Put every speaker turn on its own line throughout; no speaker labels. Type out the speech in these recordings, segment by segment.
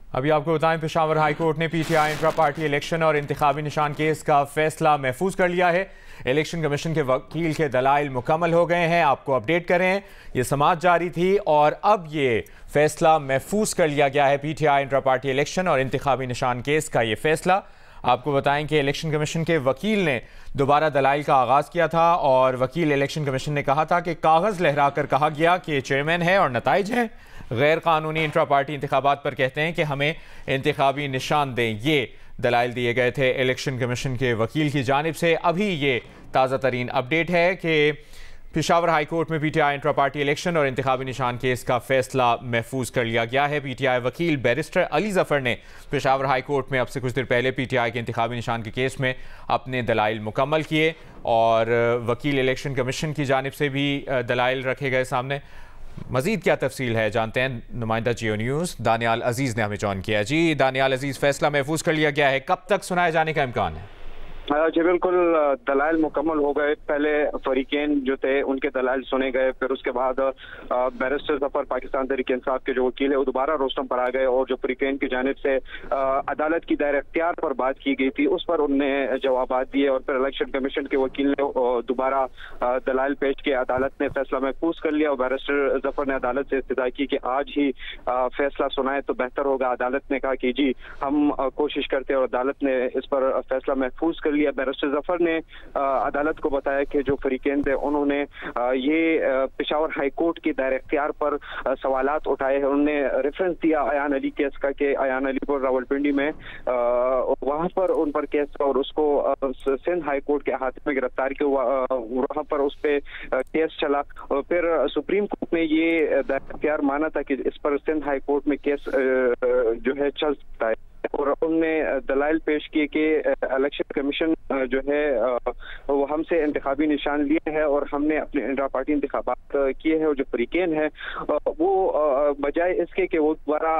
अभी आपको बताएं, पेशावर हाई कोर्ट ने पीटीआई इंट्रा पार्टी इलेक्शन और इंतखाबी निशान केस का फैसला महफूज कर लिया है। इलेक्शन कमीशन के वकील के दलाइल मुकम्मल हो गए हैं। आपको अपडेट करें, ये समाअत जारी थी और अब ये फैसला महफूज कर लिया गया है। पीटीआई इंट्रा पार्टी इलेक्शन और इंतखाबी निशान केस का ये फैसला। आपको बताएं कि इलेक्शन कमीशन के वकील ने दोबारा दलाइल का आगाज़ किया था और वकील इलेक्शन कमीशन ने कहा था कि कागज़ लहराकर कहा गया कि ये चेयरमैन है और नताइज हैं गैर कानूनी इंट्रा पार्टी इंतखाबात पर कहते हैं कि हमें इंतखाबी निशान दें। ये दलाइल दिए गए थे इलेक्शन कमीशन के वकील की जानिब से। अभी ये ताज़ा तरीन अपडेट है कि पेशावर हाई कोर्ट में पीटीआई इंट्रा पार्टी इलेक्शन और इंतखाबी निशान केस का फैसला महफूज कर लिया गया है। पीटीआई वकील बैरिस्टर अली जफर ने पेशावर हाई कोर्ट में अब से कुछ देर पहले पीटीआई के इंतखाबी निशान के केस में अपने दलाइल मुकम्मल किए और वकील इलेक्शन कमीशन की जानिब से भी दलाइल रखे गए सामने। मजीद क्या तफसील है जानते हैं, नुमाइंदा जियो न्यूज़ दानियाल अजीज़ ने हमें जॉइन किया। जी दानियाल अजीज़, फैसला महफूज कर लिया गया है, कब तक सुनाए जाने का इम्कान है?
जी बिल्कुल, दलाइल मुकम्मल हो गए। पहले फरीकेन जो थे उनके दलाइल सुने गए, फिर उसके बाद बैरिस्टर जफर पाकिस्तान तहरीक इंसाफ के जो वकील है वो दोबारा रोस्टम पर आ गए और जो फरीकेन की जानिब से अदालत की दायर इख्तियार पर बात की गई थी उस पर उनने जवाब दिए और फिर इलेक्शन कमीशन के वकील ने दोबारा दलाइल पेश किए। अदालत ने फैसला महफूज कर लिया और बैरिस्टर जफर ने अदालत से इस्तदा की कि आज ही फैसला सुनाए तो बेहतर होगा। अदालत ने कहा कि जी हम कोशिश करते हैं और अदालत ने इस पर फैसला महफूज कर लिया। बैरिस्टर जफर ने अदालत को बताया कि जो फरीकेन थे उन्होंने ये पेशावर हाई कोर्ट की दायर इख्तियार पर सवालात उठाए हैं। उन्होंने रेफरेंस दिया अयान अली केस का कि अयान अली को रावलपिंडी में वहां पर उन पर केस और उसको सिंध हाई कोर्ट के अहाते में गिरफ्तार किया, वहां पर उस पर केस चला। फिर सुप्रीम कोर्ट ने ये दायर इख्तियार माना था कि इस पर सिंध हाई कोर्ट में केस जो है चल सकता है और उनने दलाइल पेश किए कि इलेक्शन कमीशन जो है वो हमसे इंतखाबी निशान लिए हैं और हमने अपने इंट्रा पार्टी इंतखाबात किए हैं और जो फरीकेन है वो बजाय इसके कि वो दोबारा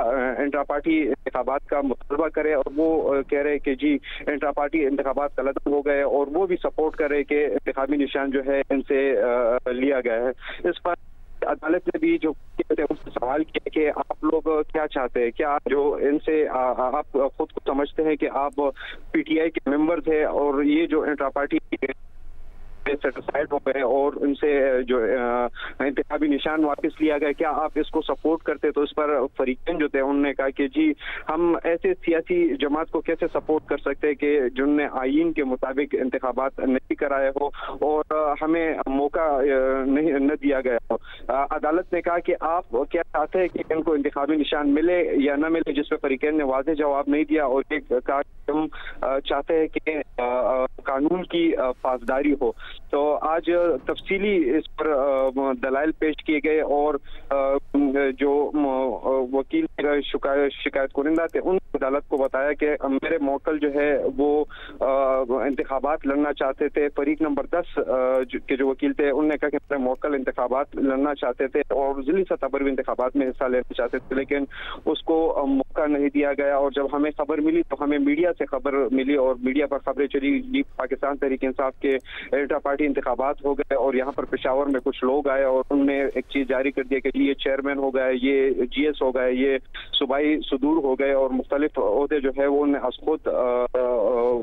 इंट्रा पार्टी इंतखाबात का मुतालबा करे और वो कह रहे कि जी इंट्रा पार्टी इंतखाबात कलदम हो गए और वो भी सपोर्ट करे कि इंतखाबी निशान जो है इनसे लिया गया है। इस पर अदालत ने भी जो उनसे सवाल किया कि आप लोग क्या चाहते हैं, क्या जो इनसे आप खुद को समझते हैं कि आप पीटीआई के मेंबर थे और ये जो इंट्रा पार्टी सेटिस्फाइड हो गए और उनसे जो इंतखाबी निशान वापस लिया गया, क्या आप इसको सपोर्ट करते? तो इस पर फरीकेन जो थे उन्होंने कहा कि जी हम ऐसे सियासी जमात को कैसे सपोर्ट कर सकते हैं कि जिनने आईन के मुताबिक इंतखाबात नहीं कराए हो और हमें मौका न दिया गया हो। अदालत ने कहा कि आप क्या चाहते हैं कि इनको इंतखाबी निशान मिले या न मिले, जिस पर फरीकेन ने वाज़ेह जवाब नहीं दिया और एक कहा कि हम चाहते हैं कि कानून की पासदारी हो। तो आज तफसीली इस पर दलाइल पेश किए गए और जो वकील शिकायत कुनिंदा थे उन अदालत को बताया कि मेरे मौकल जो है वो इंतखाबात लड़ना चाहते थे। फरीक नंबर 10 के जो वकील थे उन्होंने कहा कि मेरे मौकल इंतखाबात लड़ना चाहते थे और जिली सतह पर भी इंतखाबात में हिस्सा लेना चाहते थे, लेकिन उसको मौका नहीं दिया गया। और जब हमें खबर मिली तो हमें मीडिया से खबर मिली और मीडिया पर खबरें चली पाकिस्तान तहरीक इंसाफ के इंट्रा पार्टी इंतखाबात हो गए और यहाँ पर पेशावर में कुछ लोग आए और उन्होंने एक चीज जारी कर दिया कि ये चेयरमैन हो गए, ये जीएस हो गए, ये सूबाई सुदूर हो गए और मुख्तलिफ ओहदे जो है वो उन्हें अस खुद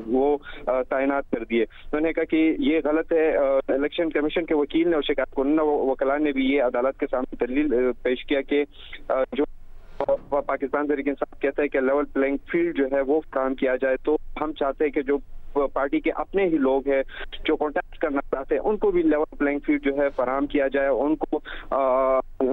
वो तैनात कर दिए। उन्होंने कहा कि ये गलत है। इलेक्शन कमीशन के वकील ने और शिकायत कुनिंदा वकला ने भी ये अदालत के सामने दलील पेश किया कि जो पाकिस्तान तहरीक इंसाफ कहता है कि लेवल प्लेइंग फील्ड जो है वो काम किया जाए, तो हम चाहते हैं कि जो पार्टी के अपने ही लोग हैं जो कॉन्टेस्ट करना चाहते हैं उनको भी लेवल प्लेइंग फील्ड जो है फराहम किया जाए, उनको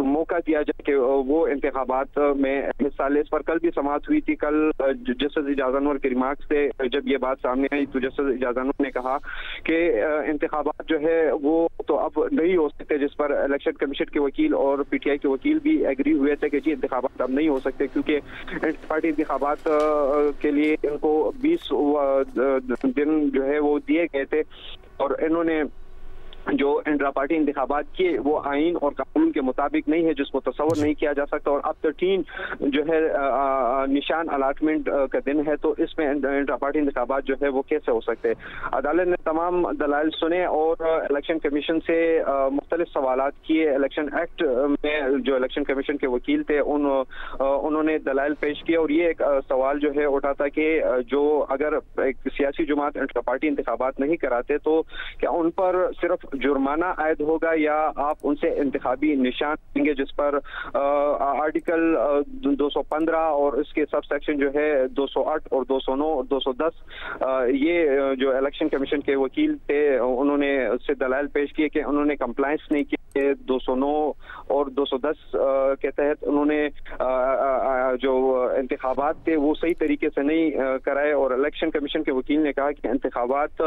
मौका दिया जाए कि वो इंतखाबात में हिस्सा ले। इस पर कल भी समाअत हुई थी। कल जस्टिस इजाज़ अनवर के रिमार्क्स से जब ये बात सामने आई तो जस्टिस इजाज़ अनवर ने कहा कि इंतखाबात जो है वो तो अब नहीं हो सकते, जिस पर इलेक्शन कमीशन के वकील और पीटीआई के वकील भी एग्री हुए थे कि जी इंतखाबात अब नहीं हो सकते क्योंकि पार्टी इंतखाबात के लिए इनको 20 दिन जो है वो दिए गए थे और इन्होंने जो इंट्रा पार्टी इंतखाबात के वो आइन और कानून के मुताबिक नहीं है, जिसको तस्वर नहीं किया जा सकता। और अब 13 जो है निशान अलाटमेंट का दिन है, तो इसमें इंट्रा पार्टी इंतखाबात जो है वो कैसे हो सकते हैं। अदालत ने तमाम दलाइल सुने और इलेक्शन कमीशन से मुख्तलिफ सवालात किए। इलेक्शन एक्ट में जो इलेक्शन कमीशन के वकील थे उन्होंने दलाइल पेश किए और ये एक सवाल जो है उठा था कि जो अगर एक सियासी जमात इंट्रा पार्टी इंतखाबात नहीं कराते तो क्या उन पर सिर्फ जुर्माना आयद होगा या आप उनसे इंतखाबी निशान देंगे, जिस पर आर्टिकल 215 और इसके सब सेक्शन जो है 208 और 209 और 210 ये जो इलेक्शन कमीशन के वकील थे उन्होंने उससे दलाइल पेश किए कि उन्होंने कंप्लायंस नहीं किए। 209 और 210 के तहत उन्होंने जो इंतखाबात थे वो सही तरीके से नहीं कराए। और इलेक्शन कमीशन के वकील ने कहा कि इंतखाबात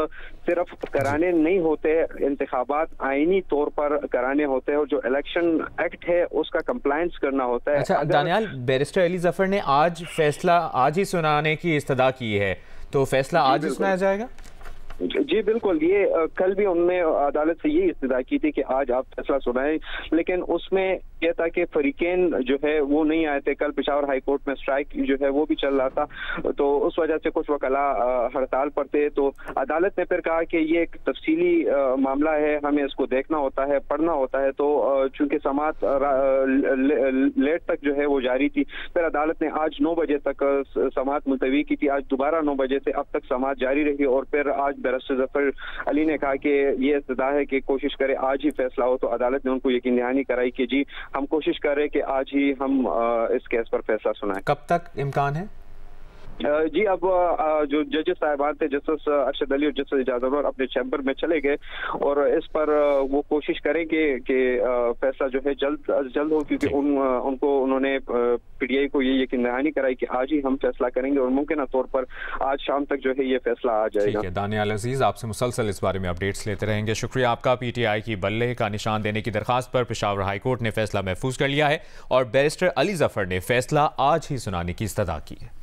सिर्फ कराने नहीं होते, इंतखाबात आईनी तौर पर कराने होते हैं और जो इलेक्शन एक्ट है उसका कंप्लायंस करना होता है।
अच्छा दानियाल, बैरिस्टर अली जफर ने आज फैसला आज ही सुनाने की इस्तदा की है, तो फैसला आज ही सुनाया जाएगा?
जी बिल्कुल, ये कल भी उन्होंने अदालत से ये इस्तदा की थी कि आज आप फैसला सुनाएं, लेकिन उसमें यह था कि फरीकेन जो है वो नहीं आए थे। कल पेशावर हाई कोर्ट में स्ट्राइक जो है वो भी चल रहा था, तो उस वजह से कुछ वकला हड़ताल पर थे। तो अदालत ने फिर कहा कि ये एक तफसीली मामला है, हमें इसको देखना होता है, पढ़ना होता है। तो चूंकि समाअत लेट तक जो है वो जारी थी, फिर अदालत ने आज 9 बजे तक समाअत मुलतवी की थी। आज दोबारा 9 बजे से अब तक समाअत जारी रही और फिर आज बैरिस्टर जफर अली ने कहा कि ये इस्तदा है कि कोशिश करे आज ही फैसला हो। तो अदालत ने उनको यकीन दहानी कराई कि जी हम कोशिश कर रहे हैं कि आज ही हम इस केस पर फैसला सुनाएं।
कब तक इम्कान है?
जी अब जो जजेस साहिबान थे, जस्टिस अरशद अली और जस्टिस इजाज़ अनवर अपने चैम्बर में चले गए और इस पर वो कोशिश करेंगे कि फैसला जो है जल्द अज जल्द हो, क्योंकि उनको उन्होंने पीटीआई को ये यकीन दहानी कराई कि आज ही हम फैसला करेंगे और मुमकिन तौर पर आज शाम तक जो है ये फैसला आ जाएगा।
ठीक है दानियाल अजीज, आपसे मुसलसल इस बारे में अपडेट्स लेते रहेंगे। शुक्रिया आपका। पीटीआई की बल्ले का निशान देने की दरखास्त पर पेशावर हाई कोर्ट ने फैसला महफूज कर लिया है और बैरिस्टर अली जफर ने फैसला आज ही सुनाने की इस्तदा की है।